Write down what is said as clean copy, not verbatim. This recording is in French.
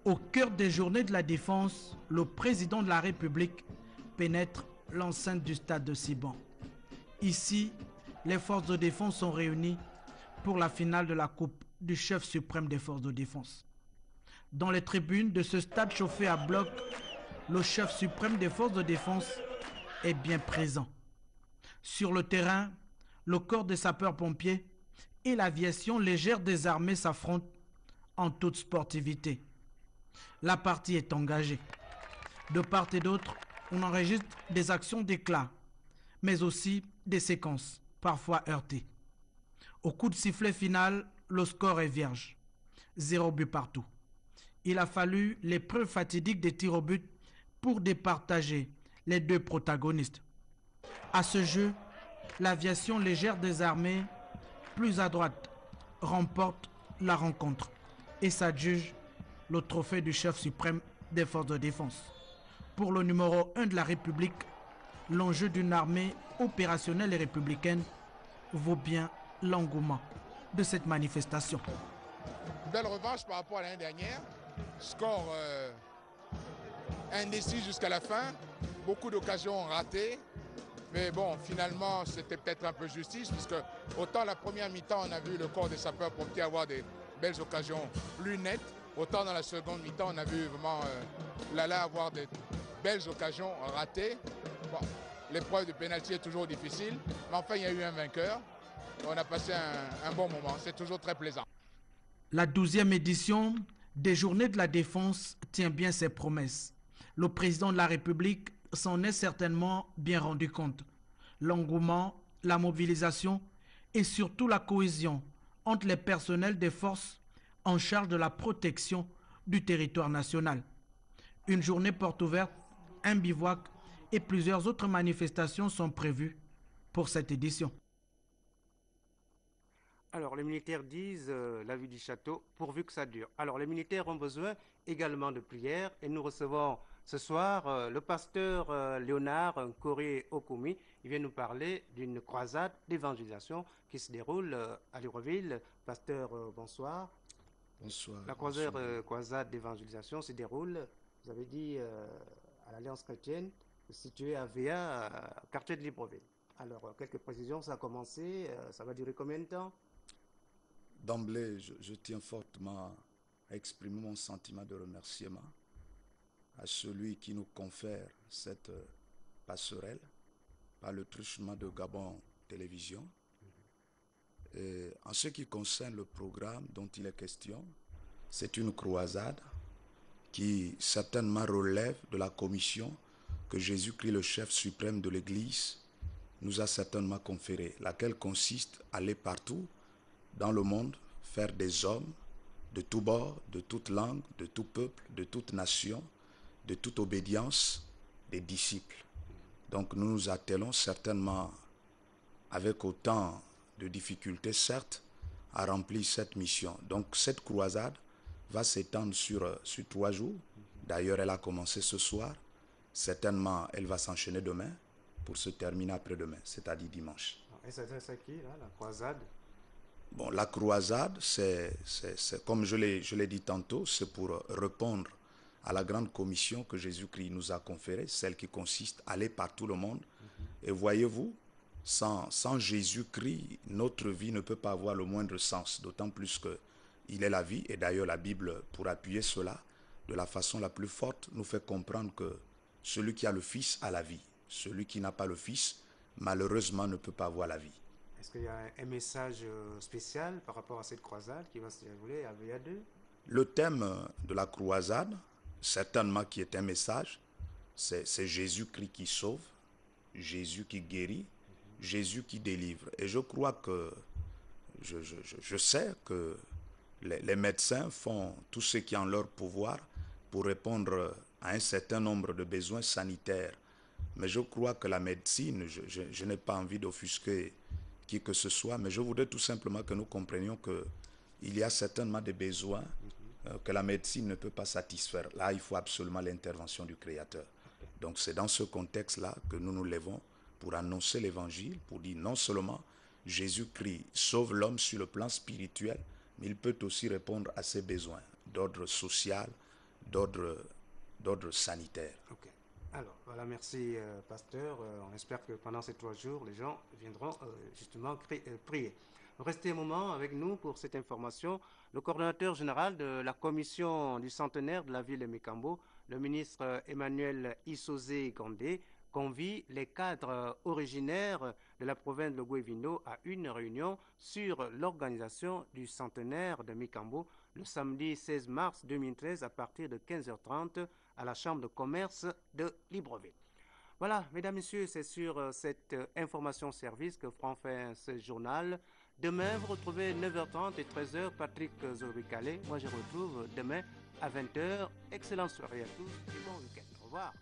Au cœur des journées de la défense, le président de la République pénètre l'enceinte du stade de Siban. Ici, les forces de défense sont réunies pour la finale de la Coupe du chef suprême des forces de défense. Dans les tribunes de ce stade chauffé à bloc, le chef suprême des forces de défense est bien présent. Sur le terrain, le corps des sapeurs-pompiers et l'aviation légère des armées s'affrontent en toute sportivité. La partie est engagée. De part et d'autre, on enregistre des actions d'éclat, mais aussi des séquences, parfois heurtées. Au coup de sifflet final, le score est vierge. 0 but partout. Il a fallu l'épreuve fatidique des tirs au but pour départager les deux protagonistes. À ce jeu, l'aviation légère des armées, plus à droite, remporte la rencontre et s'adjuge le trophée du chef suprême des forces de défense. Pour le numéro 1 de la République, l'enjeu d'une armée opérationnelle et républicaine vaut bien l'engouement de cette manifestation. Belle revanche par rapport à l'année dernière. Score indécis jusqu'à la fin. Beaucoup d'occasions ratées. Mais bon, finalement, c'était peut-être un peu justice, puisque autant la première mi-temps, on a vu le corps des sapeurs-pompiers avoir des belles occasions plus nettes, autant dans la seconde mi-temps, on a vu vraiment Lala avoir des belles occasions ratées. Bon, l'épreuve de pénalty est toujours difficile, mais enfin, il y a eu un vainqueur. On a passé un bon moment, c'est toujours très plaisant. La 12e édition des Journées de la Défense tient bien ses promesses. Le président de la République s'en est certainement bien rendu compte. L'engouement, la mobilisation et surtout la cohésion entre les personnels des forces en charge de la protection du territoire national. Une journée porte ouverte, un bivouac et plusieurs autres manifestations sont prévues pour cette édition. Alors, les militaires disent la vue du château pourvu que ça dure. Alors, les militaires ont besoin également de prières et nous recevons ce soir le pasteur Léonard Coré-Okumi. Il vient nous parler d'une croisade d'évangélisation qui se déroule à Libreville. Pasteur, bonsoir. Bonsoir. La croisade d'évangélisation se déroule, vous avez dit, à l'Alliance chrétienne, située à VA, quartier de Libreville. Alors, quelques précisions, ça a commencé, ça va durer combien de temps? D'emblée, je tiens fortement à exprimer mon sentiment de remerciement à celui qui nous confère cette passerelle par le truchement de Gabon Télévision. Et en ce qui concerne le programme dont il est question, c'est une croisade qui certainement relève de la commission que Jésus-Christ, le chef suprême de l'Église, nous a certainement conférée, laquelle consiste à aller partout dans le monde, faire des hommes de tous bords, de toute langue, de tout peuple, de toute nation, de toute obédience, des disciples. Donc nous nous attelons certainement, avec autant de difficultés certes, à remplir cette mission. Donc cette croisade va s'étendre sur 3 jours. D'ailleurs, elle a commencé ce soir. Certainement, elle va s'enchaîner demain pour se terminer après-demain, c'est-à-dire dimanche. Et ça s'adresse à qui, là, la croisade? Bon, la croisade, c'est comme je l'ai dit tantôt, c'est pour répondre à la grande commission que Jésus-Christ nous a conférée, celle qui consiste à aller par tout le monde. Et voyez-vous, sans Jésus-Christ, notre vie ne peut pas avoir le moindre sens, d'autant plus qu'il est la vie. Et d'ailleurs, la Bible, pour appuyer cela, de la façon la plus forte, nous fait comprendre que celui qui a le Fils a la vie. Celui qui n'a pas le Fils, malheureusement, ne peut pas avoir la vie. Est-ce qu'il y a un message spécial par rapport à cette croisade qui va se dérouler à VA2? Le thème de la croisade, certainement qui est un message, c'est Jésus-Christ qui sauve, Jésus qui guérit, Jésus qui délivre. Et je crois que, je sais que les médecins font tout ce qui est en leur pouvoir pour répondre à un certain nombre de besoins sanitaires. Mais je crois que la médecine, je n'ai pas envie d'offusquer qui que ce soit, mais je voudrais tout simplement que nous comprenions qu'il y a certainement des besoins que la médecine ne peut pas satisfaire. Là, il faut absolument l'intervention du Créateur. Donc c'est dans ce contexte-là que nous nous levons pour annoncer l'évangile, pour dire non seulement Jésus-Christ sauve l'homme sur le plan spirituel, mais il peut aussi répondre à ses besoins d'ordre social, d'ordre sanitaire. Ok. Alors, voilà, merci, pasteur. On espère que pendant ces 3 jours, les gens viendront justement prier. Restez un moment avec nous pour cette information. Le coordonnateur général de la commission du centenaire de la ville de Mékambo, le ministre Emmanuel Isosé Gandé, convie les cadres originaires de la province de Guévino à une réunion sur l'organisation du centenaire de Mékambo le samedi 16 mars 2013 à partir de 15h30 à la Chambre de commerce de Libreville. Voilà, mesdames, messieurs, c'est sur cette information service que prend fin ce journal. Demain, vous retrouvez 9h30 et 13h Patrick Zorbicalé. Moi, je retrouve demain à 20h. Excellente soirée à tous et bon week-end. Au revoir.